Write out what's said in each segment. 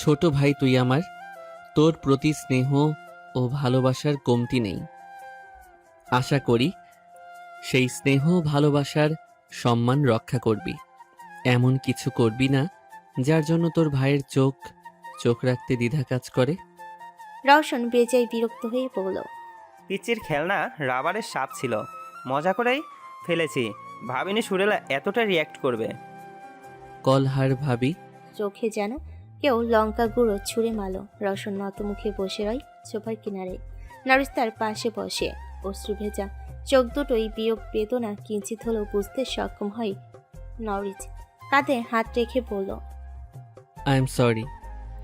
ছোট ভাই তুই আমার, তোর প্রতি স্নেহ ও ভালোবাসার কমতি নেই। আশা করি সেই স্নেহ ভালোবাসার সম্মান রক্ষা করবি। এমন কিছু করবি না যার জন্য তোর ভাইয়ের চোখ রাখতে দ্বিধা কাজ করে। রওশন বেজায় বিরক্ত হয়ে বলল, পিচ্চির খেলনা রাবারের সাপ ছিল, মজা করেই ফেলেছি, ভাবিনি সুরেলা এতটা রিয়্যাক্ট করবে। কলহার ভাবি। চোখে যেন কেউ লঙ্কা গুঁড়ো ছুঁড়ে মারল। রওশন নতমুখে বসে রয় সোফার কিনারে। নারিস তার পাশে বসে। অশ্রু ভেজা চোখ দুটোই বিয়োগ বেদনা কিঞ্চিত হলেও বুঝতে সক্ষম হয় নরিজ। কাঁধে হাত রেখে বলল, I am sorry,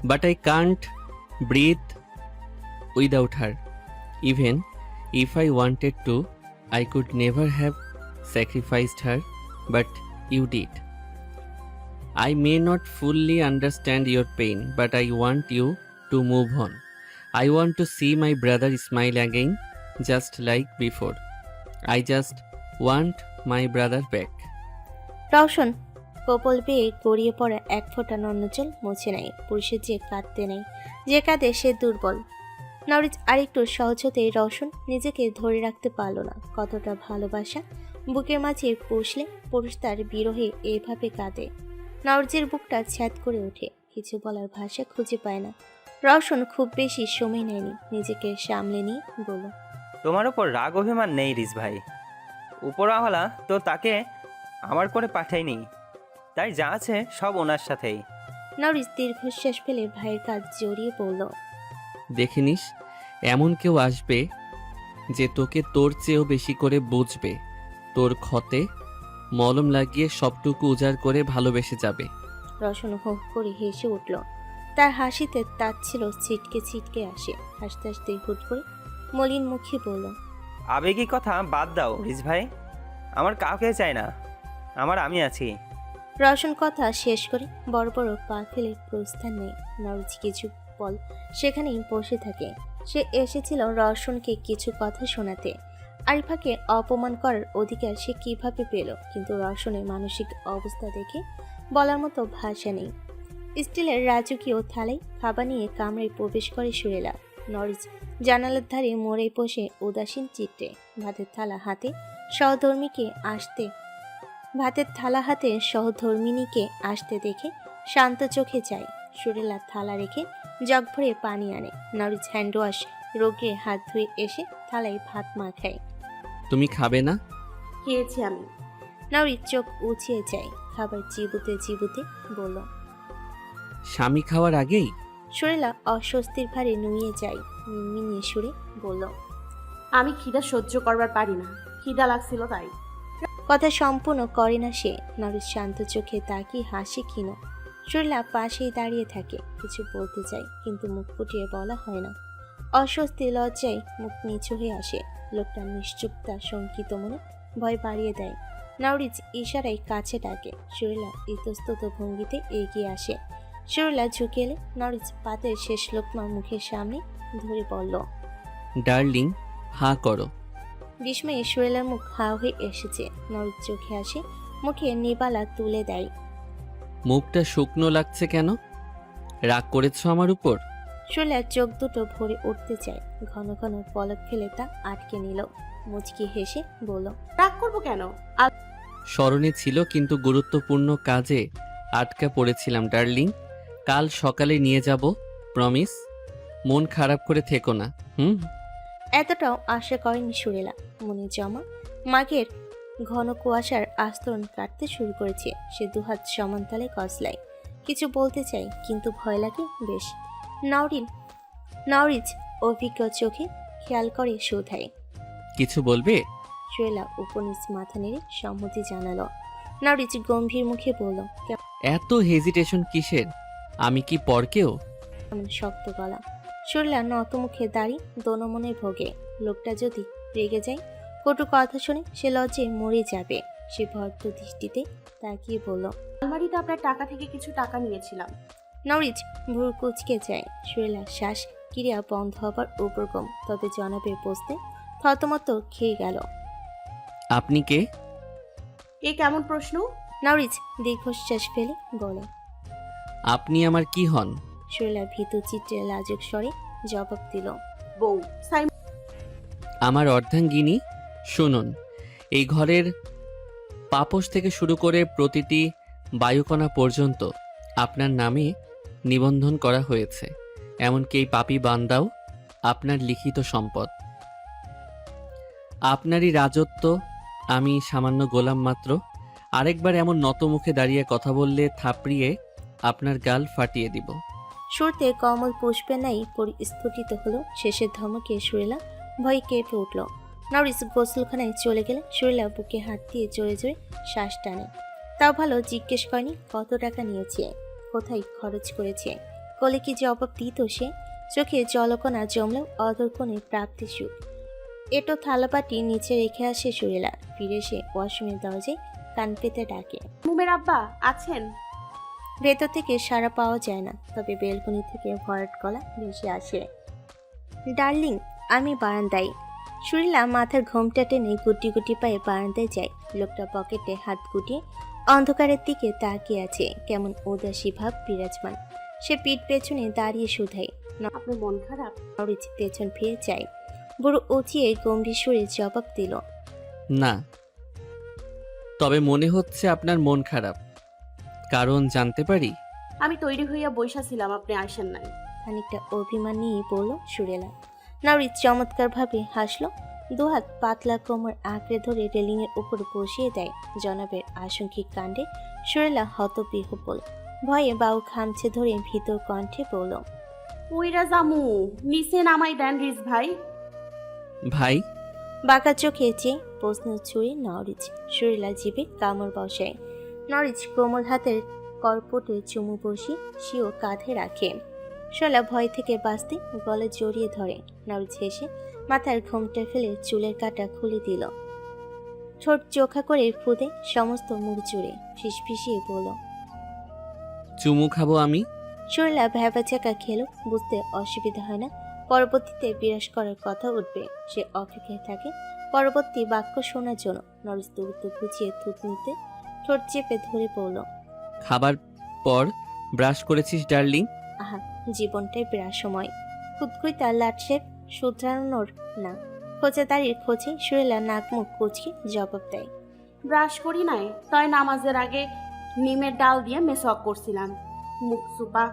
but I can't breathe without her. Even if I wanted to, I could never have sacrificed her, but you did. I may not fully understand your pain, but I want you to move on. I want to see my brother smile again, just like before. I just want my brother back. Roshan কপল বেয়ে গড়িয়ে পড়া এক ফোঁটা নন্নজল মুছে নেয়। পুরুষের যে কাঁদতে নেই, যে কাঁদে সে দুর্বল। নরিজ আরেকটু সহজ হতেই রওশন নিজেকে ধরে রাখতে পারল না। কতটা ভালোবাসা বুকের মাঝে পুষলে পুরুষ তার বিরহে এভাবে কাঁদে। নরিজের বুকটা ছ্যাদ করে ওঠে, কিছু বলার ভাষা খুঁজে পায় না। রওশন খুব বেশি সময় নেয়নি, নিজেকে সামলে নিয়ে বলল, তোমার ওপর রাগ অভিমান নেই রিস ভাই, উপরওয়ালা তো তাকে আমার করে পাঠায়নি, তাই যা আছে সব ওনার সাথেই। নরিজ দীর্ঘশ্বাস ফেলে ভাইয়ের কাঁধ জড়িয়ে বলল, দেখে নিস, এমন কেউ আসবে যে তোকে তোর চেয়েও বেশি করে বুঝবে, তোর ক্ষতে মলম লাগিয়ে সবটুকু উজাড় করে ভালোবেসে যাবে। রওশন হো করে হেসে উঠল। তার হাসিতে তার ছিল ছিটকে ছিটকে আসে। হাসতে হাসতে হুট করে মলিন মুখে বলল, আবেগী কথা বাদ দাও রিস ভাই, আমার কাউকে চাই না, আমার আমি আছি। রওশন কথা শেষ করে বড় বড় পা ফেলে প্রস্থান নেয়। নরিজ কিছু পল সেখানেই বসে থাকে। সে এসেছিল রওশনকে কিছু কথা শোনাতে। আরিফাকে অপমান করার অধিকার সে কিভাবে পেল, কিন্তু রওশনের মানসিক অবস্থা দেখে বলার মতো ভাষা নেই। স্টিলের রাজকীয় থালায় খাবার নিয়ে কামরায় প্রবেশ করে সুরেলা। নরিজ জানালার ধারে মোড়ে বসে উদাসীন চিত্রে ভাতের থালা হাতে সহধর্মিনীকে আসতে দেখে শান্ত চোখে চায়। সুরেলা থালা রেখে জগ ভরে পানি আনে। নরিজ হ্যান্ড ওয়াশ রোগে হাত ধুয়ে এসে থালায় ভাত মাখায়। তুমি খাবে না? খেয়েছি আমি। নরিজ চোখ উঁচিয়ে যায়, খাবার চিবুতে চিবুতে বলল। স্বামী খাওয়ার আগেই? সুরেলা অস্বস্তির ভারে নুয়ে যায়, মিনমিনিয়ে সুরে বলল, আমি খিদা সহ্য করবার পারি না, খিদা লাগছিল তাই। কথা সম্পূর্ণ করে না সে। নরিজ শান্ত চোখে তাকিয়ে হাসি ক্ষীণ। সুরেলা পাশেই দাঁড়িয়ে থাকে, কিছু বলতে চায় কিন্তু মুখ ফুটিয়ে বলা হয় না। অস্বস্তি লজ্জায় মুখ নিচু হয়ে আসে। লোকটা নিশ্চুপতা শঙ্কিত মনে ভয় বাড়িয়ে দেয়। নরিজ ইশারায় কাছে ডাকে। সুরেলা ইতস্তত ভঙ্গিতে এগিয়ে আসে। সুরেলা ঝুঁকে এলে নরিজ পাতের শেষ লোকমা মুখের সামনে ধরে বলল, ডার্লিং, হাঁ করো। বিস্ময়ে সুরেলার মুখ হা হয়ে এসেছে। নরিজ চোখে আসে, মুখে নিবালা তুলে দেয়। মুখটা শুকনো লাগছে কেন? রাগ করেছো আমার উপর? সুরেলার চোখ দুটো ভরে উঠতে চায়, ঘন ঘন পলক ফেলে তা আটকে নিল। মুচকি হেসে বলল, রাগ করবো কেন? স্মরণে ছিল কিন্তু গুরুত্বপূর্ণ কাজে আটকা পড়েছিলাম ডার্লিং। কাল সকালে নিয়ে যাব, প্রমিস। মন খারাপ করে থেকো না। এতটাও আশা করেনি সুরেলা। মনে জমা মাঘের ঘন কুয়াশার আস্তরণ কাটতে শুরু করেছে। সে দুহাত সমানতালে কসলায়। কিছু বলতে চায় কিন্তু ভয় লাগে বেশ। নরিজ অভিজ্ঞ চোখে খেয়াল করে শোধায়, কিছু বলবে? সুরেলা উপনিজ মাথা নেড়ে সম্মতি জানালো। নরিজ গম্ভীর মুখে বলল, এত হেজিটেশন কিসের? আমি কি পরকেও? কেমন শক্ত গলা। সুরেলা নত মুখে দাঁড়িয়ে দোনো মনে ভোগে। লোকটা যদি রেগে যায়, কটু কথা শুনে সে লজ্জে মরে যাবে। সে ভদ্র দৃষ্টিতে তাকিয়ে বলল, আলমারিতে আপনার টাকা থেকে কিছু টাকা নিয়েছিলাম। নরিজ ভুর কুচকে যায়। সুরেলার শ্বাস ক্রিয়া বন্ধ হবার উপক্রম, তবে জনাবে বসতে থতমত খেয়ে গেল। আপনি কে? এ কেমন প্রশ্ন? নরিজ দীর্ঘশ্বাস ফেলে বলে, আপনি আমার কি হন? সুরেলা ভীতু চিত্রে লাজুক স্বরে জবাব দিল। বউ সাই আমার অর্ধাঙ্গিনী, শুনুন, এই ঘরের পাপোশ থেকে শুরু করে প্রতিটি বায়ুকণা পর্যন্ত আপনার নামে নিবন্ধন করা হয়েছে। এমনকি এই পাপী বান্দাও আপনার লিখিত সম্পদ। আপনারই রাজত্ব, আমি সামান্য গোলাম মাত্র। আরেকবার এমন নত মুখে দাঁড়িয়ে কথা বললে থাপড়িয়ে আপনার গাল ফাটিয়ে দিব। শুরুতে কমল পুষ্পের নাই পরিস্ফুটিত হলো, শেষের ধমকে সুরেলা ভয়ে কেঁপে উঠল। নরিস গোসলখানায় চলে গেলে সুরেলা বুকে হাত দিয়ে জোরে জোরে শ্বাস টানে। তাও ভালো জিজ্ঞেস করেনি কত টাকা নিয়েছে, কোথায় খরচ করেছে, কোলে কি জবাব দিত সে। চোখে জলকণা জমলেও অধরকণে প্রাপ্তি সুখ। এটো থালাবাটি নিচে রেখে আসে সুরেলা, ফিরে এসে ওয়াশরুমের দরজায় কান পেতে ডাকে। মুমের আব্বা আছেন? ভেতর থেকে সাড়া পাওয়া যায় না, তবে বেলকনি থেকে ভরাট গলা ভেসে আসে। ডার্লিং, আমি বারান্দায়। সুরিলা মাথার ঘোমটা টেনে গুটি গুটি পায়ে বারান্দায় যায়। লোকটা পকেটে হাত গুটিয়ে অন্ধকারের দিকে তাকিয়ে আছে, কেমন উদাসী ভাব বিরাজমান। সে পিঠ পেছনে দাঁড়িয়ে শুধায়। আপনার মন খারাপ? নরিচ পেছন ফিরে যায়, বুড়ো উঁচিয়ে গম্ভীর সুরে জবাব দিল। না, তবে মনে হচ্ছে আপনার মন খারাপ। কারণ জানতে পারি? আমি তৈরি হইয়া বইসা ছিলাম, আপনি আসেন নাই। খানিকটা অভিমান নিয়ে বলল সুরেলা। নরিচ চমৎকারভাবে হাসলো, দুহাত পাতলা কোমর আঁকড়ে ধরে রেলিংয়ের উপর বসিয়ে দেয়। জনাবের আশঙ্কিক কাণ্ডে সুরেলা হতবিহ্বল, ভয়ে বাউ খামছে ধরে ভীতর কণ্ঠে বলল। ওইরা জামু, নিচে নামাই দেন রিস ভাই। ভাই? বাঁকা চোখে চেয়ে প্রশ্ন ছুঁড়ে নরিচ। সুরেলা জিভে কামড় বসায়। নরিচ কোমল হাতের করপটে চুমু বসিয়ে সিও কাঁধে রাখে। সুরেলা ভয় থেকে বাঁচতে গলে জড়িয়ে ধরে। নরিচ হেসে মাথার ঘোমটা ফেলে চুলের কাঁটা খুলে দিল। ঠোঁট চোখা করে ফুঁদে সমস্ত মুখ জুড়ে ফিসফিসিয়ে বলল। চুমু খাবো আমি? সুরেলা ভ্যাবাচাকা খেলো, বুঝতে অসুবিধা হয় না পরবর্তীতে বিরাজ করার কথা উঠবে। সে অপেক্ষায় থাকে পরবর্তী বাক্য শোনার জন্য। নরিচ দ্রুত গুছিয়ে থুতনিতে ঠোঁট চেপে ধরে পড়ল। খাবার পর ব্রাশ করেছিস ডার্লিং? আহা, জীবনটাই প্রাসময়। খুদকুইতা লাটসের শুধরানোর না। খোঁচা দাঁড়িয়ে খোঁজে সুরেলা নাক মুখ কুচকে জবাব দেয়। ব্রাশ করি নাই, তাই নামাজের আগে নিমের ডাল দিয়ে মেসওয়াক করছিলাম। মুখ সুপা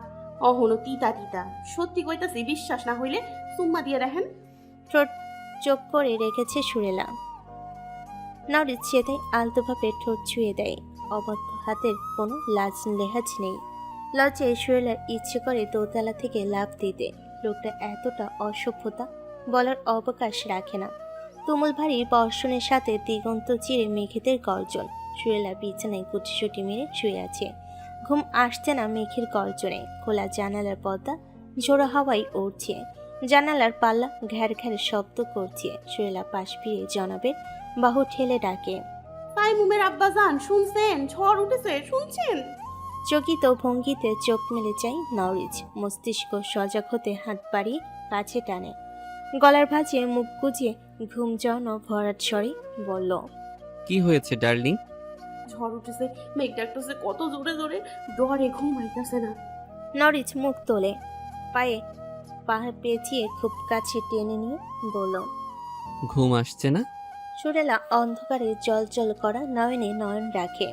অহনো তিতা তিতা। সত্যি কইতাছি, বিশ্বাস না হইলে সুম্মা দিয়ে দেখেন। ঠোঁট চোখ করে রেখেছে সুরেলা। নরিচ সেটাই আলতোভাবে ঠোঁট ছুঁয়ে দেয়। অবদ্ধ হাতের কোনো লাজ লেহাজ নেই। লজ্জায় সুরেলার ইচ্ছে করে দোতলা থেকে লাফ দিতে। লোকটা এতটা অসভ্যতা বলার অবকাশ রাখে না। তুমুল ভারী বর্ষণের সাথে দিগন্ত চিরে মেঘেদের গর্জন। সুরেলা বিছানায় গুটিসুটি মেরে শুয়ে আছে। ঘুম আসছে না মেঘের গর্জনে। খোলা জানালার পর্দা ঝোড়ো হাওয়ায় উড়ছে। জানালার পাল্লা ঘ্যার ঘ্যার শব্দ করছে। সুরেলা পাশ ফিরে জনাবের বাহু ঠেলে ডাকে। তাই মুমের আব্বা যান, শুনছেন? ঝড় উঠেছে, শুনছেন? চকিত ভঙ্গিতে চোখ মেলে চাই নরিচ। মস্তিষ্ক সজাগ হতে হাত বাড়িয়ে কাছে টানে। গলার ভাঁজে মুখ গুজিয়ে ঘুম যাওয়ানো ভরাট স্বরে বলল। কি হয়েছে ডার্লিং? ঝড় উঠেছে, মেঘ ডাকতেছে কত জোরে জোরে, ডরে ঘুম হইতেছে না। নরিচ মুখ তোলে, পায়ে পা পেঁচিয়ে খুব কাছে টেনে নিয়ে বলল। ঘুম আসছে না? সুরেলা অন্ধকারে জল করা নয়নে নয়ন রাখে।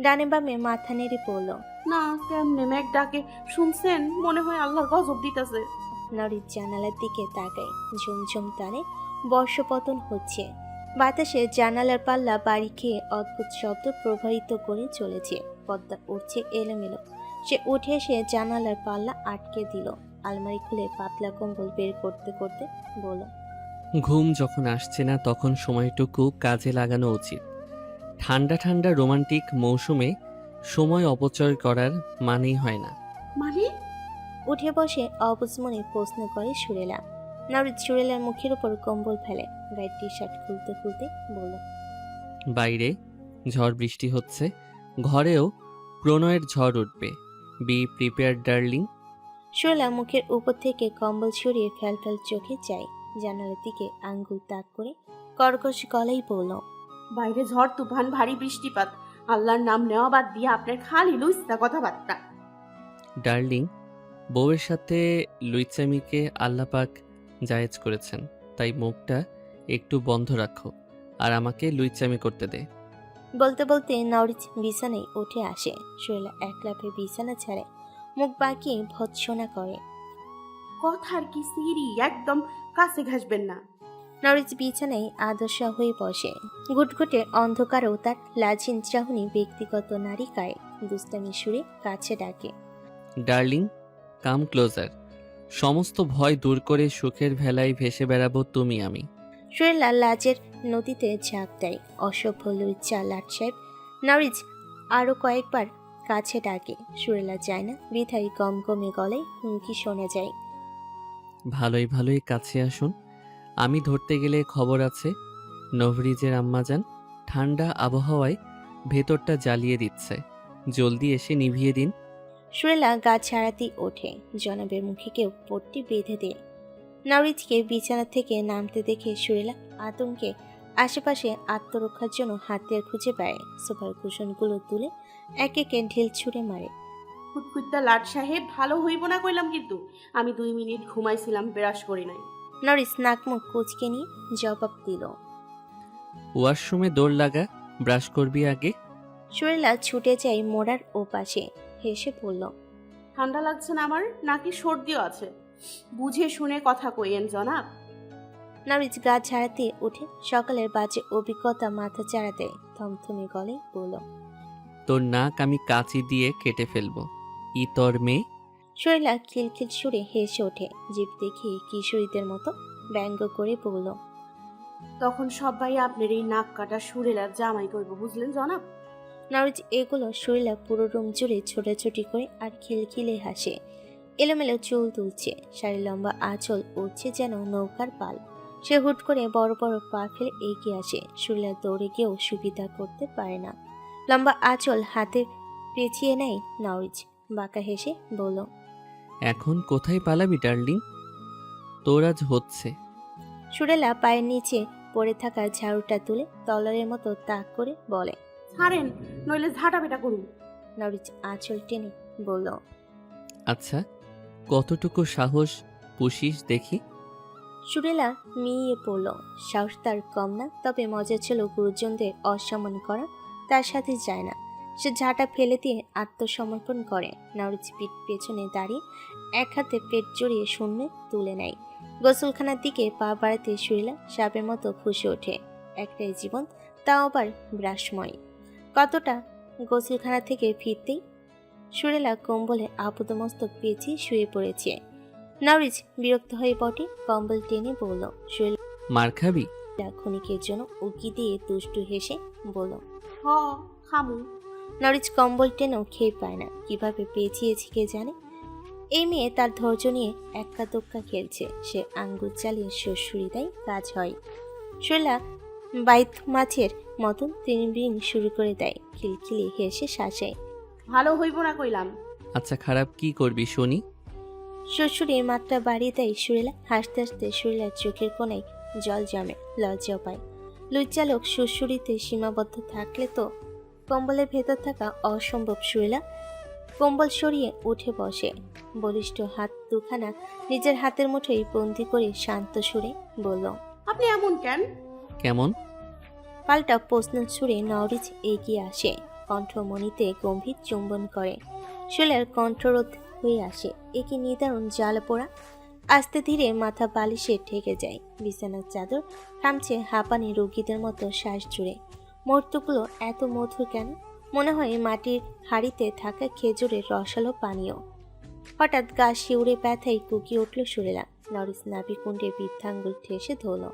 ডানে বামে মাথা নেড়ে পড়ল। না, কেমনে মেঘ ডাকে, শুনছেন? মনে হয় আল্লাহর গজব দিতেছে। নরিচ জানালার দিকে তাকায়। ঝুমঝুম তারে বর্ষপতন হচ্ছে। বাতাসে জানালার পাল্লা বাড়ি খেয়ে অদ্ভুত শব্দ প্রবাহিত করে চলেছে। পর্দা উঠছে এলোমেলো। সে উঠে এসে জানালার পাল্লা আটকে দিল। আলমারি খুলে পাতলা কম্বল বের করতে করতে বলল। ঘুম যখন আসছে না তখন সময়টুকু কাজে লাগানো উচিত। ঠান্ডা ঠান্ডা রোমান্টিক মৌসুমে সময় অপচয় করার মানেই হয় না। মানে? উঠে বসে অবুঝ মনে প্রশ্ন করে সুরেলা। নরিচ সুরেলার মুখের উপর কম্বল ফেলে। গায়ের টি শার্ট খুলতে খুলতে বলল। বাইরে ঝড় বৃষ্টি হচ্ছে, ঘরেও প্রণয়ের ঝড় উঠবে। B prepare darling. সুরেলা মুখের উপর থেকে কম্বল সরিয়ে ফ্যাল চোখে চায়। জানালার দিকে আঙ্গুল তাক করে কর্কশ গলাই বলল। বাইরে ঝড় তুফান, ভারী বৃষ্টিপাত, আল্লাহর নাম নেওয়া বাদ দিয়ে আপনার খালি লুইস্তা কথাবার্তা। ডার্লিং, বউয়ের সাথে লুইচামিকে আল্লাপাক জায়েজ করেছেন, তাই মুখটা একটু বন্ধ রাখো আর আমাকে লুইচামি করতে দে। বলতে বলতে নরিচ বিছানায় উঠে আসে। শৈলা এক লাফে বিছানা ছাড়ে, মুখ বাঁকিয়ে ভৎসনা করে। কথার কি সিরি, একদম কাছে ঘাসবেন না। নরিচ বিছানায় আদর্শা হয়ে বসে। ঘুটঘুটে অন্ধকারেও তার লাজিন চাহনি ব্যক্তিগত নারিকায় দুস্তামি সুরে কাছে ডাকে। Darling, come closer. সমস্ত ভয় দূর করে সুখের ভেলায় ভেসে বেড়াবো তুমি আমি। শৈলা লাজের নদীতে ঝাঁপ দেয়। অসভ্য লুচ্চা লাট সাহেব। নরিচ আরো কয়েকবার কাছে ডাকে। সুরেলা যায় না, বিধায় গমগমে গলায় হুমকি শোনা যায়। ভালোই ভালোই কাছে আসুন, আমি ধরতে গেলে খবর আছে। নভরিজের আম্মাজান ঠান্ডা আবহাওয়ায় ভেতরটা জ্বালিয়ে দিচ্ছে, জলদি এসে নিভিয়ে দিন। সুরেলা গা ছাড়াতেই ওঠে। জনাবের মুখে কেউ পট্টি বেঁধে দেয়। নরিচকে বিছানা থেকে নামতে দেখে সুরেলা আতঙ্কে আশেপাশে আত্মরক্ষার জন্য হাতিয়ার খুঁজে বেড়ায়। সোফার কুশনগুলো তুলে এক একে ঢিল ছুঁড়ে মারে। খুঁতখুঁতটা লাট সাহেব, ভালো হইব না কইলাম কিন্তু। আমি 2 মিনিট ঘুমাইছিলাম, ব্রাশ করি নাই। নরিচ নাকমুখ কুচকে নিয়ে জবাব দিল। ওয়াশরুমে দৌড় লাগা, ব্রাশ করবি আগে। সুরেলা ছুটে যায় মোড়ার ওপাশে, হেসে পড়ল। ঠান্ডা লাগছে না আমার, নাকি সর্দিও আছে? বুঝে শুনে কথা কইয়েন জনাব। নরিচ গা ছাড়াতে উঠে সকালের বাজে অভিজ্ঞতা মাথা চাড়াতে থমথমে গলে বলল। তোর নাক আমি কাঁচি দিয়ে কেটে ফেলবো, ই তোর মেয়ে। শৈলা খিলখিল সুরে হেসে ওঠে, জিভ দেখিয়ে কিশোরীদের মতো ব্যঙ্গ করে বলল। তখন সবাই আপনার এই নাক কাটা সুরেলার জামাই কইব, বুঝলেন জনাব? নরিচ এগুলো শৈলা পুরো রুম জুড়ে ছোটাছুটি করে আর খিলখিলে হাসে। এলোমেলো চুল তুলছে, শাড়ি লম্বা আঁচল উঠছে যেন নৌকার পাল। সে হুট করে বড় বড় পা ফেলে এগিয়ে আসে। শৈলা দৌড়ে গিয়েও সুবিধা করতে পারে না। লম্বা আঁচল হাতে পেঁচিয়ে নেয় নরিচ। বাঁকা হেসে বলল। এখন কোথায় পালাবি ডার্লিং, তোর আজ হচ্ছে। সুরেলা পায়ের নিচে পড়ে থাকা ঝাড়ুটা তুলে তলারের মতো তাক করে বলে। ছাড়েন, নইলে ঝাঁটা বেটা করুন। নরিচ আঁচল টেনে বলল। আচ্ছা, কতটুকু সাহস পুষিস দেখি। সুরেলা মিয়ে পড়ল। সাহস তার কম না, তবে মজা ছিল গুরুজনদের অসম্মান করা তার সাথে যায় না। সে ঝাঁটা ফেলে দিয়ে আত্মসমর্পণ করে। নরিচ পিঠ পেছনে দাঁড়িয়ে এক হাতে পেট জড়িয়ে শূন্য তুলে নেয়। গোসলখানার দিকে পা বাড়াতে সুরেলা সাপের মতো ফুঁসে ওঠে। একটাই জীবন, তাও আবার ব্রাশময়। কতটা গোসলখানা থেকে ফিরতেই সুরেলা কম্বলে আপাতমস্তক পেঁচিয়ে শুয়ে পড়েছে। নরিচ বিরক্ত হয়ে বটে, কম্বল টেনে বলল। শৈলা মার খাবি? ক্ষণিকের জন্য উকি দিয়ে দুষ্টু হেসে বলল। হ, খামু। নরিচ কম্বল টেনেও খেয়ে পায় না, কিভাবে পেঁচিয়েছে কে জানে। এই মেয়ে তার ধৈর্য নিয়ে এক্কা দোক্কা খেলছে। সে আঙ্গুল চালিয়ে শ্বশুরি দেয়, কাজ হয়। শৈলা বাইত মাছের মতন তিনবিন শুরু করে দেয়। খিলখিলি হেসে শাসে। ভালো হইব না কইলাম। আচ্ছা, খারাপ কি করবি শুনি। শ্বশুরে মাত্রা বাড়িয়ে দেয় সুরেলা। হাসতে হাসতে সুরেলার চোখের কোণায় জল জমে, লজ্জাও পায়। লুচ্চালোক শ্বশুরিতে সীমাবদ্ধ থাকলে তো কম্বলের ভেতর থাকা অসম্ভব। সুরেলা কম্বল সরিয়ে উঠে বসে। বলিষ্ঠ হাত দুখানা নিজের হাতের মুঠোয় বন্দি করে শান্ত সুরে বলল। আপনি এমন কেন? কেমন? পাল্টা প্রশ্ন ছুড়ে নরিচ এগিয়ে আসে। কণ্ঠমণিতে গম্ভীর চুম্বন করে। শৈলার কণ্ঠরোধ হয়ে আসে। একে নিদারুণ জ্বালা পোড়া। আস্তে ধীরে মাথা বালিশে ঠেকে যায়। বিছানার চাদর থামছে হাঁপানি রোগীদের মতো শ্বাস জুড়ে। মুহূর্তগুলো এত মধুর কেন? মনে হয় মাটির হাড়িতে থাকা খেজুরের রসালো পানীয়। হঠাৎ গা শিউরে ব্যথায় কুকিয়ে উঠল সুরেলা। নরিচ নাভিকুণ্ডে বৃদ্ধাঙ্গুল ঠেসে ধরল।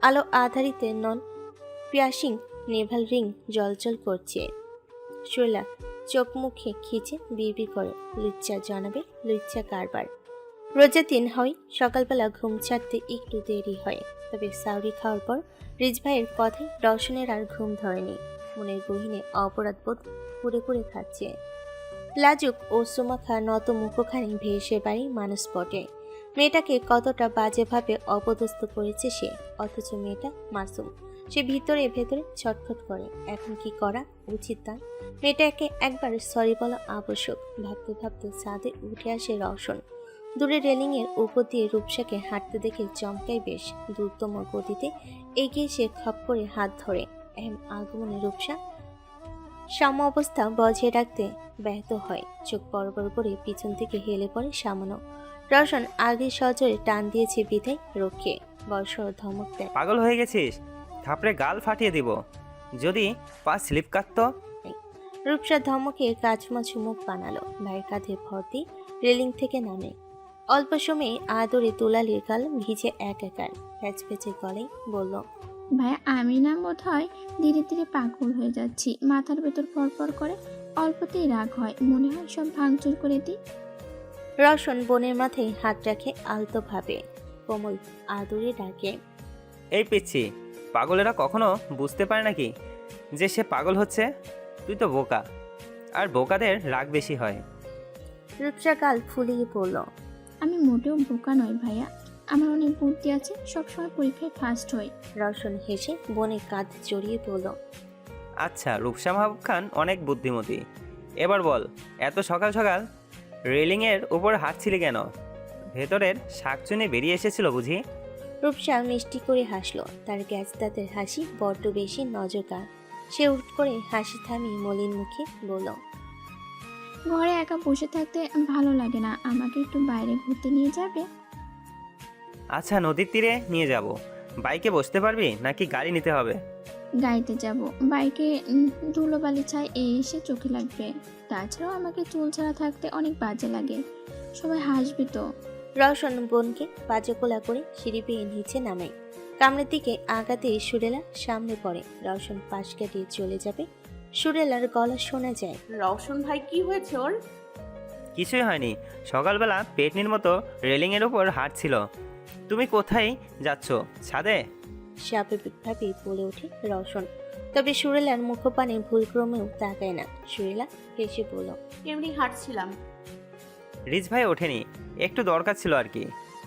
আলো আধারিতে নন পিয়াসিং নেভাল রিং জলজল করছে। সুরেলা চোখ মুখে খিচে বিড়বিড় করে। লুচ্চা জনাবে, লুচ্চা কারবার। রোজা দিন হয়, সকালবেলা ঘুম ছাড়তে একটু দেরি হয়। তবে সাউরি খাওয়ার পর রিজ ভাইয়ের কথায় রওশনের আর ঘুম ধরেনি। মনের গহীনে অপরাধবোধ কুড়ে কুড়ে খাচ্ছে। লাজুক ও সুমাখা নত মুখখানি ভেসে বাড়ি মানুষ পটে। মেয়েটাকে কতটা বাজেভাবে অপদস্থ করেছে সে, অথচ মেয়েটা মাসুম। সে ভিতরে ভেতরে ছটফট করে। এখন কি করা উচিত তার? মেয়েটাকে একবার সরি বলা আবশ্যক। ভাবতে ভাবতে ছাদে উঠে আসে রওশন। দূরে রেলিংয়ের উপর দিয়ে রূপসাকে হাঁটতে দেখে চমকায় বেশ। দ্রুততম গতিতে এগিয়ে সে খপ করে হাত ধরে। আগমনে রূপসা সাম্য অবস্থা বজায় রাখতে ব্যাহত হয়। চোখ বড় বড় করে পিছন থেকে হেলে পড়ে সামান্য। রওশন আগে সজোরে টান দিয়েছে বিধায় রক্ষে বর্ষর ধমক দেয়। পাগল হয়ে গেছিস? থাপড়ে গাল ফাটিয়ে দিব যদি পা স্লিপ কাটতো। রূপসা ধমকে কাচমাচু মুখ বানালো। ভাইয়ের কাঁধে ভর দিয়ে রেলিং থেকে নামে। অল্প সময়ে আদরে তোলালির গাল ভিজে একাকার। প্যাচপেচে গলায় বলল, ভাইয়া আমি না বোধ হয় ধীরে ধীরে পাগল হয়ে যাচ্ছি। মাথার ভেতর পরপর করে, অল্পতেই রাগ হয়, মনে হয় সব ভাঙচুর করে দিই। রওশন বোনের মাথায় হাত রাখে আলতো ভাবে। কোমল আদরে ডাকে, এই পিচ্ছি, পাগলেরা কখনো বুঝতে পারে নাকি যে সে পাগল হচ্ছে? তুই তো বোকা, আর বোকাদের রাগ বেশি হয়। রূপসা গাল ফুলিয়ে পড়ল, আমি মোটেও বোকা নয় ভাইয়া, আমার অনেক বুদ্ধি আছে, সবসময় পরীক্ষায় ফার্স্ট হই। রওশন হেসে বোনের কাঁধ জড়িয়ে পড়ল। আচ্ছা, রূপসা মাহবুব খান অনেক বুদ্ধিমতী। এবার বল, এত সকাল সকাল রেলিংয়ের উপর হাঁটছিলি কেন? ভেতরের শাকচুনি বেরিয়ে এসেছিল বুঝি? রূপসা মিষ্টি করে হাসলো। তার গ্যাস দাঁতের হাসি বড্ড বেশি নজরকাড়। সে উঠ করে হাসি থামিয়ে মলিন মুখে বলল, ঘরে একা বসে থাকতে ভালো লাগে না, আমাকে একটু বাইরে ঘুরতে নিয়ে যাবে? আচ্ছা, নদীর তীরে নিয়ে যাব। বাইকে বসতে পারবি নাকি গাড়ি নিতে হবে? গাড়িতে যাব, বাইকে ধুলোবালি ছাই এসে চোখে লাগবে। তাছাড়াও আমাকে চুল ছাড়া থাকতে অনেক বাজে লাগে, সবাই হাসবে তো। রওশন বোনকে পাজকোলা করে সিঁড়ি পেয়ে নিচে নামে। কামড়ের দিকে আগাতেই সুরেলা সামনে পড়ে। রওশন পাশ কাটিয়ে চলে যাবে। সুরেলার গলা শোনা যায়, রওশন ভাই কি হয়েছে ওর? কিছুই হয়নি, সকালবেলা পেটনির মতো রেলিংয়ের উপর হাঁটছিল। তুমি কোথায় যাচ্ছ? ছাদে? স্বাভাবিকভাবে বলে ওঠে রওশন। তবে সুরেলার মুখপানে ভুলক্রমেও তাকায় না। সুরেলা হেসে বলল, এমনি হাঁটছিলাম। রিজ ভাই ওঠেনি, একটু দরকার ছিল আর কি।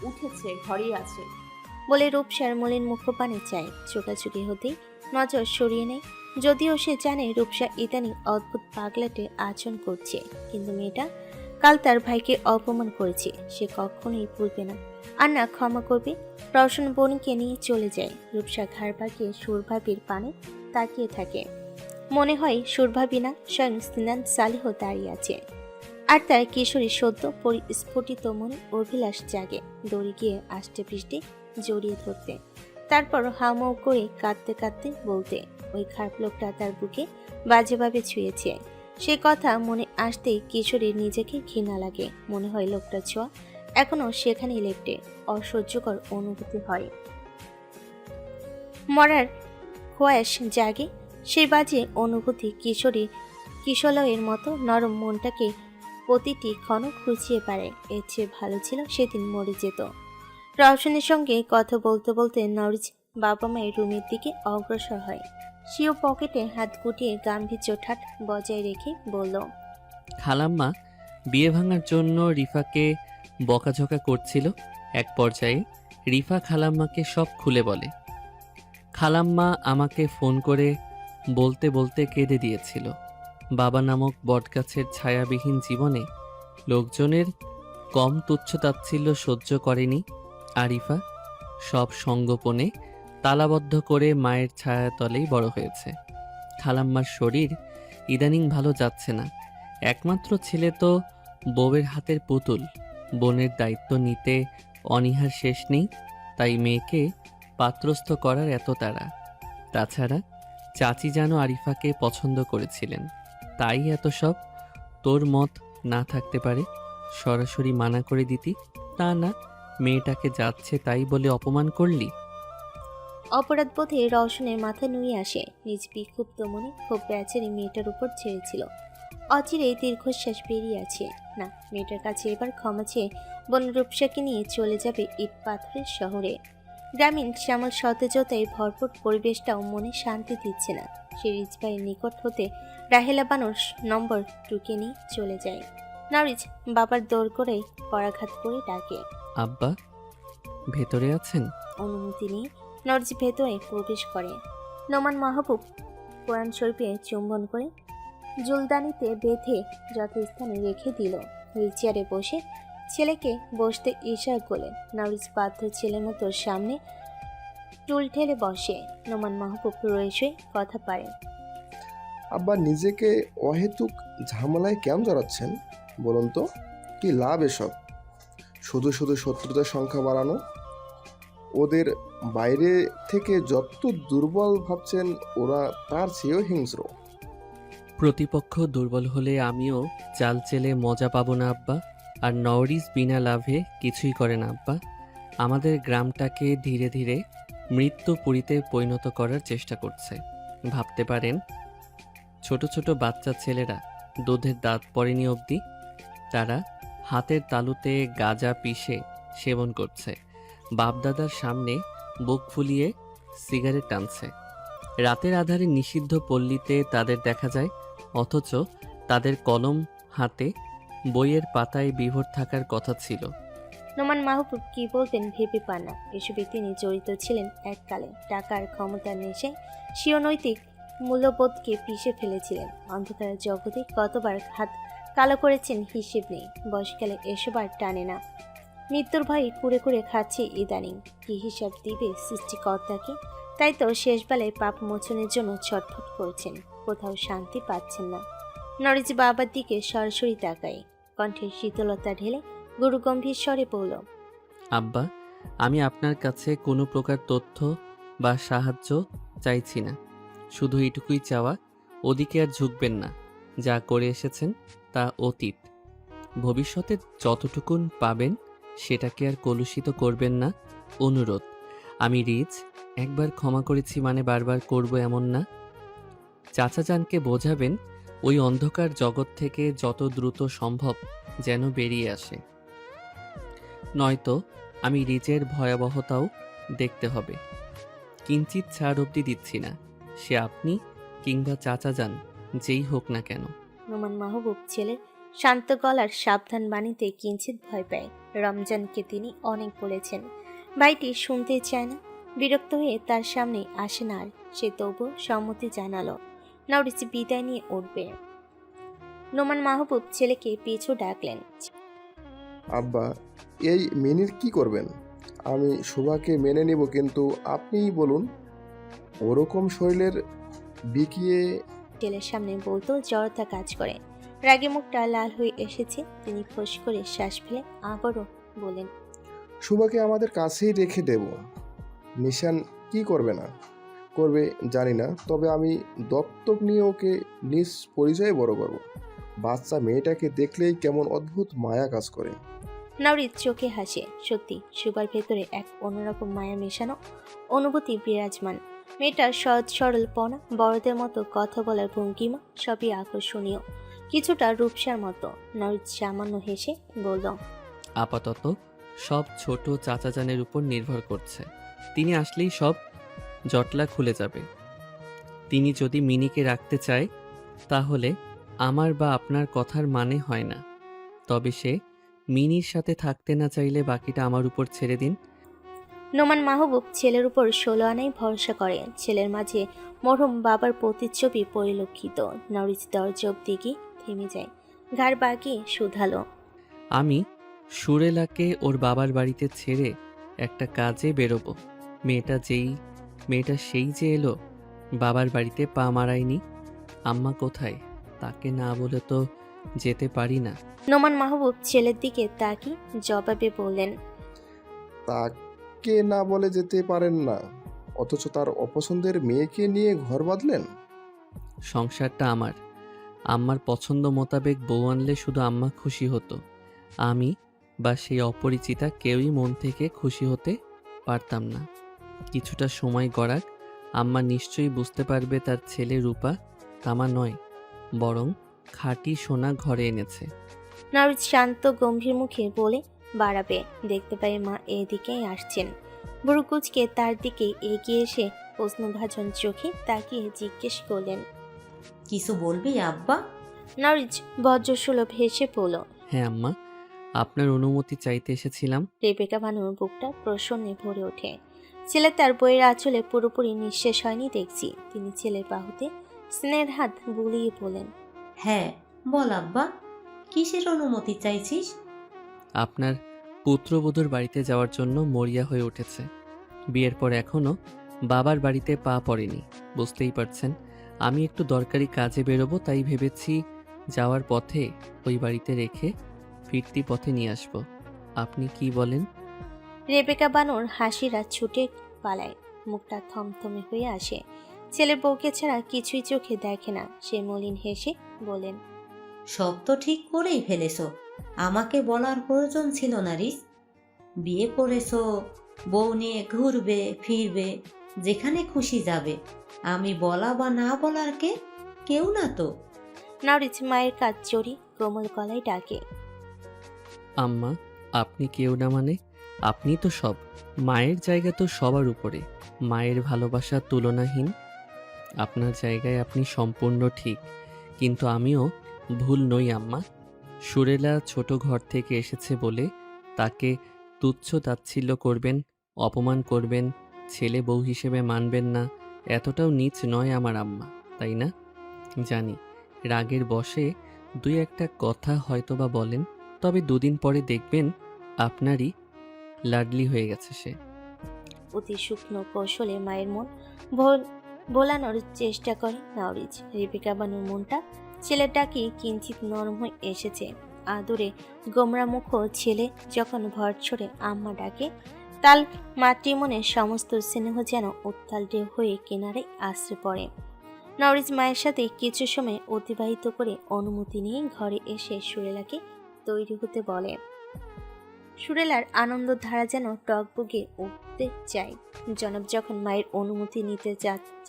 উঠেছে, ঘরেই আছে। বলে রূপসার মলিন মুখপানে চায়। চোখাচুকি হতেই নজর সরিয়ে নেয়। যদিও সে জানে রূপসা ইদানি অদ্ভুত পাগলাটে আচরণ করছে, কিন্তু মেয়েটা কাল তার ভাইকে অপমান করেছে, সে কখনোই ভুলবে না, আর না ক্ষমা করবে। রওশন বোনকে নিয়ে চলে যায়। রূপসা ঘাড় বাঁকিয়ে সুরভাবির পানে তাকিয়ে থাকে। মনে হয় সুরভাবি না, স্বয়ং সিনান সালিহ দাঁড়িয়ে আছে। আর তার কিশোরী সদ্য পরিস্ফুটিত মনে অভিলাষ জাগে দৌড়ে গিয়ে আষ্টে পৃষ্ঠে জড়িয়ে ধরতে, তারপর হাউমাউ করে কাঁদতে কাঁদতে বলতে, ওই খারাপ লোকটা তার বুকে বাজেভাবে ছুঁয়েছে। সে কথা মনে আসতেই কিশোরীর নিজেকে ঘৃণা লাগে। মনে হয় লোকটা ছোঁয়া এখনো সেখানেই লেপ্টে। অসহ্যকর অনুভূতি হয়, মরার খোয়াশ জাগে। সেই বাজে অনুভূতি কিশোরীর মতো নরম মনটাকে প্রতিটি ক্ষণ খুঁচিয়ে পারে। এর চেয়ে ভালো ছিল সেদিন মরে যেত। রওশনের সঙ্গে কথা বলতে বলতে নরিজ বাবা মায়ের রুমের দিকে অগ্রসর হয়। সেও পকেটে হাত গুটিয়ে গাম্ভীর্য ঠাট বজায় রেখে বলল, খালাম্মা বিয়ে ভাঙার জন্য রিফাকে বকাঝকা করছিল। এক পর্যায়ে রিফা খালাম্মাকে সব খুলে বলে। খালাম্মা আমাকে ফোন করে বলতে বলতে কেঁদে দিয়েছিল। বাবা নামক বটগাছের ছায়াবিহীন জীবনে লোকজনের কম তুচ্ছতাচ্ছিল্য সহ্য করেনি আরিফা। সব সঙ্গোপনে তালাবদ্ধ করে মায়ের ছায়াতলেই বড় হয়েছে। খালাম্মার শরীর ইদানিং ভালো যাচ্ছে না। একমাত্র ছেলে তো বউয়ের হাতের পুতুল। বোনের দায়িত্ব নিতে অনীহার শেষ নেই, তাই মেয়েকে পাত্রস্থ করার এত তাড়া। তাছাড়া চাচি যেন আরিফাকে পছন্দ করেছিলেন, তাই এত সব। তোর মত না থাকতে পারে, সরাসরি মানা করে দিতি, তা না মেয়েটাকে যাচ্ছে তাই বলে অপমান করলি। অপরাধ বোধে রওশনের মাথা নুয়ে আসে। নিজ বিক্ষুব্ধ মনে খুব বেচারি মেয়েটার উপর ছেড়েছিল। অচিরেই দীর্ঘশ্বাস বেরিয়ে আছে। না, মেয়েটার কাছে এবার ক্ষমা চেয়ে বোন রূপসাকে নিয়ে চলে যাবে ইট পাথরের শহরে। গ্রামীণ শ্যামল সতেজতায় ভরপুর পরিবেশটাও মনে শান্তি দিচ্ছে না। সে রিজ ভাইয়ের নিকট হতে রাহেলা বানুর নম্বর টুকে নিয়ে চলে যায়। নরিজ বাবার দৌড় করে করাঘাত করে ডাকে, আব্বা ভেতরে আছেন? অনুমতি নিয়ে নরিজ ভেতরে প্রবেশ করে। নোমান মাহবুব কোরআন শরীফে চুম্বন করে জুলদানিতে বেঁধে যথাস্থানে রেখে দিল। হুইল চেয়ারে বসে ছেলেকে বসতে ইশারা করলেন। নওরিজ বাধ্য ছেলের মতো সামনে টুল ঠেলে বসে। নোমান মাহবুব রয়েছে কথা পারেন। আব্বা নিজেকে অহেতুক ঝামেলায় কেন জড়াচ্ছেন বলুন তো? কি লাভ এসব? শুধু শুধু শত্রুতার সংখ্যা বাড়ানো। ওদের বাইরে থেকে যত দুর্বল ভাবছেন ওরা তার চেয়েও হিংস্র। প্রতিপক্ষ দুর্বল হলে আমিও চাল চেলে মজা পাবো না আব্বা। আর নওরিস বিনা লাভে কিছুই করে না আব্বা। আমাদের গ্রামটাকে ধীরে ধীরে মৃত্যুপুরীতে পরিণত করার চেষ্টা করছে। ভাবতে পারেন, ছোট ছোট বাচ্চা ছেলেরা দুধের দাঁত পড়েনি অবধি তারা হাতের তালুতে গাঁজা পিষে সেবন করছে, বাপদাদার সামনে বুক ফুলিয়ে সিগারেট টানছে। রাতের আধারে নিষিদ্ধ পল্লীতে তাদের দেখা যায়, অথচ তাদের কলম হাতে বইয়ের পাতায় বিভোর থাকার কথা ছিল। নোমান মাহবুব কি বলতেন ভেবে পান না। এসবে তিনি জড়িত ছিলেন এককালে। টাকার ক্ষমতার নেশায় স্বীয় নৈতিক মূল্যবোধকে পিষে ফেলেছিলেন। অন্ধকারের জগতে কতবার হাত কালো করেছেন হিসেব নেই। বয়সকালে এসব আর টানে না। মৃত্যুর ভয়ে কুড়ে কুড়ে খাচ্ছে ইদানিং। কি হিসাব দিবে সৃষ্টিকর্তাকে? তাই তো শেষবেলায় পাপ মোচনের জন্য ছটফট করছেন। কোথাও শান্তি পাচ্ছেন না। নরিজ বাবার দিকে সরাসরি তাকায়, কণ্ঠে শীতলতা ঢেলে গুরু গম্ভীর স্বরে বলল, আব্বা, আমি আপনার কাছে কোনো প্রকার তথ্য বা সাহায্য চাইছি না। শুধু এটুকুই চাওয়া, ওদিকে আর ঝুঁকবেন না। যা করে এসেছেন তা অতীত। ভবিষ্যতে যতটুকুন পাবেন সেটাকে আর কলুষিত করবেন না। অনুরোধ। আমি রিচ, একবার ক্ষমা করেছি মানে বারবার করব এমন না। চাচাজানকে বোঝাবেন ওই অন্ধকার জগৎ থেকে যত দ্রুত সম্ভব যেন বেরিয়ে আসে, নয়তো আমি রিচের ভয়াবহতাও দেখতে হবে। কিঞ্চিত ছাড় অবধি দিচ্ছি না, সে আপনি কিংবা চাচাজান যেই হোক না কেন। নোমান মাহবুব ছেলের শান্ত গলার সাবধান বাণীতে কিঞ্চিত ভয় পায়। রমজানকে তিনি অনেক বলেছেন, ভাইটি শুনতে চায় না। বিরক্ত হয়ে তার সামনে আসে না আর। সে তবু সম্মতি জানালো। নওরিজ বিদায় নিয়ে উঠবে। নোমান মাহবুব ছেলেকে পিছু ডাকলেন। আব্বা, এই মিনির কি করবেন? আমি শোভাকে মেনে নেব, কিন্তু আপনিই বলুন, ওরকম শরীরের বিকিয়ে ছেলের সামনে বলতো জড়তা কাজ করে। রাগে মুখটা লাল হয়ে এসেছে। তিনি ফোঁস করে শ্বাস ফেলে আবারও বলেন, শোভাকে আমাদের কাছেই রেখে দেব। নিশান কি করবে না করবে জানি না, তবে আমি দত্তক নিয়ে ওকে নিজ পরিচয়ে বড় করব। বাচ্চা মেয়েটাকে দেখলেই কেমন অদ্ভুত মায়া কাজ করে। নওরিজ চোখে হাসে। সত্যি সুবার ভেতরে এক অন্যরকম মায়া মেশানো অনুভূতি বিরাজমান। মেয়েটার সহজ সরলপনা, বড়দের মতো কথা বলার ভঙ্গিমা সবই আকর্ষণীয়, কিছুটা রূপসার মতো। নওরিজ সামান্য হেসে বলল, আপাতত সব ছোট চাচাজানের উপর নির্ভর করছে। তিনি আসলেই সব জটলা খুলে যাবে। তিনি যদি মিনিকে রাখতে চায় তাহলে আমার বা আপনার কথার মানে হয় না। তবে সে মিনির সাথে থাকতে না চাইলে বাকিটা আমার উপর ছেড়ে দিন। নোমান মাহবুব ছেলের উপর 16 আনাই ভরসা করে। ছেলের মাঝে মরহুম বাবার প্রতিচ্ছবি পরিলক্ষিত। নওরিজ দরজা অব্দি গিয়ে থেমে যায়। ঘাড় বাগিয়ে শুধালো, আমি সুরেলাকে ওর বাবার বাড়িতে ছেড়ে একটা কাজে বেরোবো। মেয়েটা সেই যে এলো, বাবার বাড়িতে পা মারায়নি। আম্মা কোথায় তাকে না বলে তো যেতে পারি না। নোমান মাহবুব ছেলের দিকে তাকিয়ে জবাবে বললেন, তাকে না বলে যেতে পারেন না, অথচ তার অপছন্দের মেয়েকে নিয়ে ঘর বাঁধলেন। সংসারটা আমার। আম্মার পছন্দ মোতাবেক বউ আনলে শুধু আম্মা খুশি হতো। আমি বা সেই অপরিচিতা কেউই মন থেকে খুশি হতে পারতাম না। কিছুটা সময় গড়াক, আম্মা নিশ্চয়ই বুঝতে পারবে তার ছেলে রূপা তামা নয়, বরং খাঁটি সোনা ঘরে এনেছে। নওরিজ শান্ত গম্ভীর মুখে বলে বাড়াবে। দেখতে পাই মা এদিকেই আসছেন। বুড়ুকুচকে তার দিকে এগিয়ে এসে প্রশ্নভাজন চোখে তাকিয়ে জিজ্ঞেস করলেন, কিছু বলবি আব্বা? নওরিজ বজ্রসুলভ হেসে বলল, হ্যাঁ আম্মা, আপনার অনুমতি চাইতে এসেছিলাম। রেবেকা বানুর বুকটা প্রসন্নে ভরে ওঠে। ছেলে তার বইয়ের আঁচলে পুরোপুরি নিঃশেষ হয়নি দেখছি। তিনি ছেলের বাহুতে স্নেহের হাত বুলিয়ে বলেন, হ্যাঁ বল আব্বা, কিসের অনুমতি চাইছিস? আপনার পুত্রবধূর বাড়িতে যাওয়ার জন্য মরিয়া হয়ে উঠেছে। বিয়ের পর এখনো বাবার বাড়িতে পা পড়েনি, বুঝতেই পারছেন। আমি একটু দরকারি কাজে বেরোবো, তাই ভেবেছি যাওয়ার পথে ওই বাড়িতে রেখে ফিরতি পথে নিয়ে আসবো। আপনি কি বলেন? রেবেকা বানুর হাসিরা ছুটে পালায়, মুখটা থমথমে হয়ে আসে। ছেলের বউকে ছাড়া কিছুই চোখে দেখে না। সে মলিন হেসে বলেন, সব তো ঠিক করেই ফেলেছো, আমাকে বলার প্রয়োজন ছিল না রিস। বিয়ে করেছো, বউ নিয়ে ঘুরবে ফিরবে, যেখানে খুশি যাবে। আমি বলা বা না বলার কেউ না তো। নরিচ মায়ের কাজ চড়ি কোমল গলায় ডাকে, আম্মা, আপনি কেউ না মানে? আপনি তো সব। মায়ের জায়গা তো সবার উপরে। মায়ের ভালোবাসা তুলনাহীন। আপনার জায়গায় আপনি সম্পূর্ণ ঠিক, কিন্তু আমিও ভুল নই আম্মা। সুরেলা ছোট ঘর থেকে এসেছে বলে তাকে তুচ্ছ তাচ্ছিল্য করবেন, অপমান করবেন, ছেলে বউ হিসেবে মানবেন না, এতটাও নীচ নয় আমার আম্মা, তাই না? জানি রাগের বশে দুই একটা কথা হয়তোবা বলেন, তবে দুদিন পরে দেখবেন আপনারই লাডলি হয়ে গেছে সে। অতি শুকনো কৌশলে মায়ের মন ভোলানোর চেষ্টা করে নরিচ। রেবেকা বানুর মনটা ছেলের ডাকে কিঞ্চিত নরম হয়ে এসেছে। আদরে গোমরা মুখ ছেলে যখন ভর ছড়ে আম্মা ডাকে, তাল মাতৃমনে সমস্ত স্নেহ যেন উত্তাল ঢেউ হয়ে কিনারে আশ্রে পড়ে। নরিচ মায়ের সাথে কিছু সময় অতিবাহিত করে অনুমতি নিয়ে ঘরে এসে সুরেলাকে তৈরি হতে বলে। সুরেলার আনন্দ ধারা যেন টকবগে উঠতে চায়। জনাব যখন মায়ের অনুমতি নিতে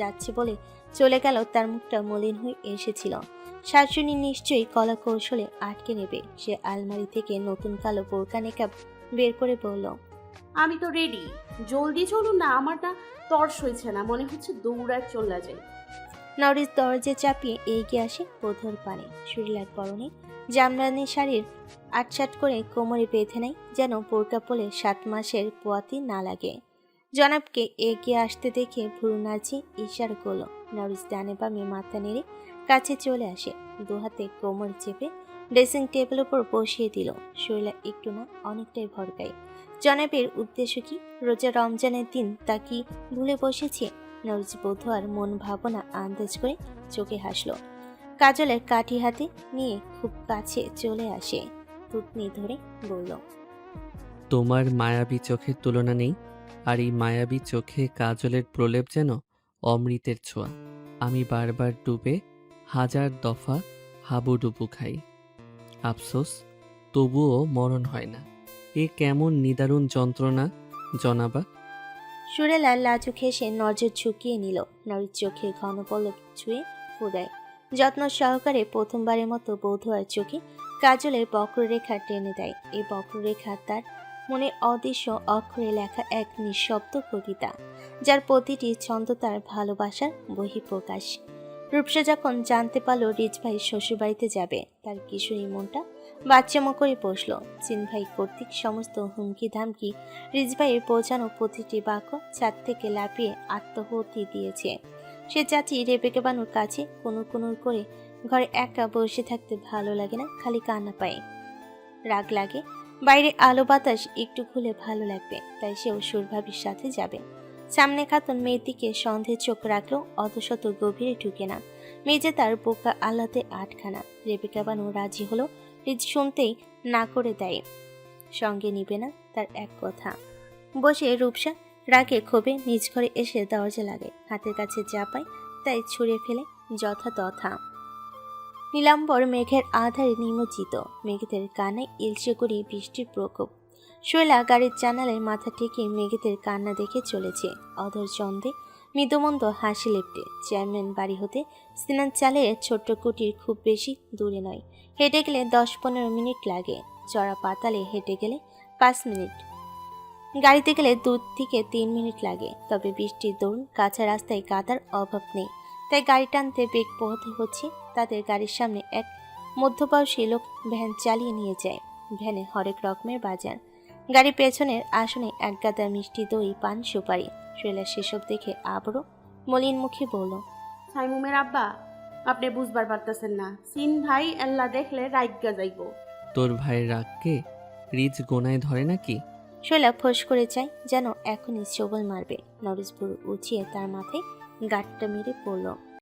যাচ্ছে বলে চলে গেল, তার মুখটা মলিন হয়ে এসেছিল। শাশুড়ি নিশ্চয়ই কলা কৌশলে আটকে নেবে। সে আলমারি থেকে নতুন কালো বোরকা নেকাব বের করে বলল, আমি তো রেডি, জলদি চলুন না, আমার না তর্স হয়েছে না, মনে হচ্ছে দৌড়ায় চলে যায়। নরিচ দরজা চাপিয়ে এগিয়ে আসে বধূর পানে। সুরেলার পরনে জামদানি শাড়ির আটসাট করে কোমরে বেঁধে নেয়, যেন বোরকা পরে 7 মাসের পোয়াতি না লাগে। জনাবকে এগিয়ে আসতে দেখে ভুরু নাচি ইশারা করলো। নরিচ ডানে বামে মাথা নেড়ে কাছে চলে আসে, দুহাতে কোমর চেপে ড্রেসিং টেবিল উপর বসিয়ে দিল। শরীলা একটু না অনেকটাই ভরকায়। জনাবের উদ্দেশ্য কি? রোজা রমজানের দিন তা কি ভুলে বসেছে? নরিচ বধূ আর মন ভাবনা আন্দাজ করে চোখে হাসলো। কাজলের কাঠি হাতে নিয়ে খুব কাছে চলে আসে, থুতনি ধরে বলল, তোমার মায়াবী চোখের তুলনা নেই, আর এই মায়াবী চোখে কাজলের প্রলেপ যেন অমৃতের ছোঁয়া। আমি বারবার ডুবে হাজার দফা হাবুডুবু খাই, আফসোস তবুও মরণ হয় না। এ কেমন নিদারুণ যন্ত্রণা জনাবা। সুরেলা লাজুক হেসে নজর ঝুঁকিয়ে নিল। নরির চোখে ঘন পলক ছুঁয়ে ফুরায়। যত্ন সহকারে প্রথমবারের মতো বধূয়ার চোখে কাজলের বক্ররেখা টেনে দেয়। এই বক্ররেখা তার মনে অদৃশ্য অক্ষরে লেখা এক নিঃশব্দ কবিতা, যার প্রতিটি ছন্দ তার ভালোবাসার বহিঃপ্রকাশ। রূপসা যখন জানতে পারল রিজ ভাই শ্বশুরবাড়িতে যাবে, তার কিশোরী মনটা বাচ্চামো করে বসল। চিন ভাই কর্তৃক সমস্ত হুমকি ধামকি, রিজ ভাইয়ের পৌঁছানো প্রতিটি বাক্য ছাদ থেকে লাফিয়ে আত্মহতি দিয়েছে। সে চাচি রেবেকা বানুর কাছে কোনো করে ঘরে একা বসে থাকতে ভালো লাগে না, খালি কান্না পায়, রাগ লাগে। বাইরে আলো বাতাস একটু খুলে ভালো লাগবে, তাই সেও সুরভাবির সাথে যাবে। সামনে খাতুন মেয়ের দিকে সন্দেহে চোখ রাখলেও অতশত গভীরে ঢুকে না। মেজে তার বোকা আল্লাতে আটখানা। রেবেকা বানু রাজি হলো, রিজ শুনতেই না করে দেয়, সঙ্গে নিবে না তার এক কথা। বসে রূপসা রাগে ক্ষোভে নিজ ঘরে এসে দরজা লাগে, হাতের কাছে যা পায় তাই ছুঁড়ে ফেলে যথাতথা। নীলাম্বর মেঘের আধারে নিমজ্জিত, মেঘেদের কানে ইলশে করি বৃষ্টির প্রকোপ। শৈলা গাড়ির জানালায় মাথা ঠেকে মেঘেদের কান্না দেখে চলেছে। অধর চন্দে মৃদুমন্দ হাসি লেপটে। চেয়ারম্যান বাড়ি হতে স্নান চালে ছোট্ট কুটির খুব বেশি দূরে নয়, হেঁটে গেলে 10-15 মিনিট লাগে। চড়া পাতালে হেঁটে গেলে 5 মিনিট, গাড়িতে গেলে 2 থেকে 3 মিনিট লাগে। তবে বৃষ্টির দরুন কাঁচা রাস্তায় কাদার অভাব নেই, তাই গাড়ি টানতে বেগ পোহাতে হচ্ছে। তাদের গাড়ির সামনে এক মধ্যবয়সী লোক ভ্যান চালিয়ে নিয়ে যায়। ভ্যানে হরেক রকমের বাজার। গাড়ি পেছনের আসনে এক গাদা মিষ্টি, দই, পান, সুপারি। শৈলা সেসব দেখে আবারও মলিন মুখে বলল, সাইমুমের আব্বা, আপনি বুঝবার পারতেছেন না, সিন ভাই আল্লাহ দেখলে রাইগা যাইব। তোর ভাইয়ের রাগকে রিজ গোনায় ধরে নাকি? শৈলা ফোঁস করে চায় যেন এখনই চবল মারবে। নরিস ভুরু উঁচিয়ে তার মাথায় গাঁটটা মেরে পড়ল।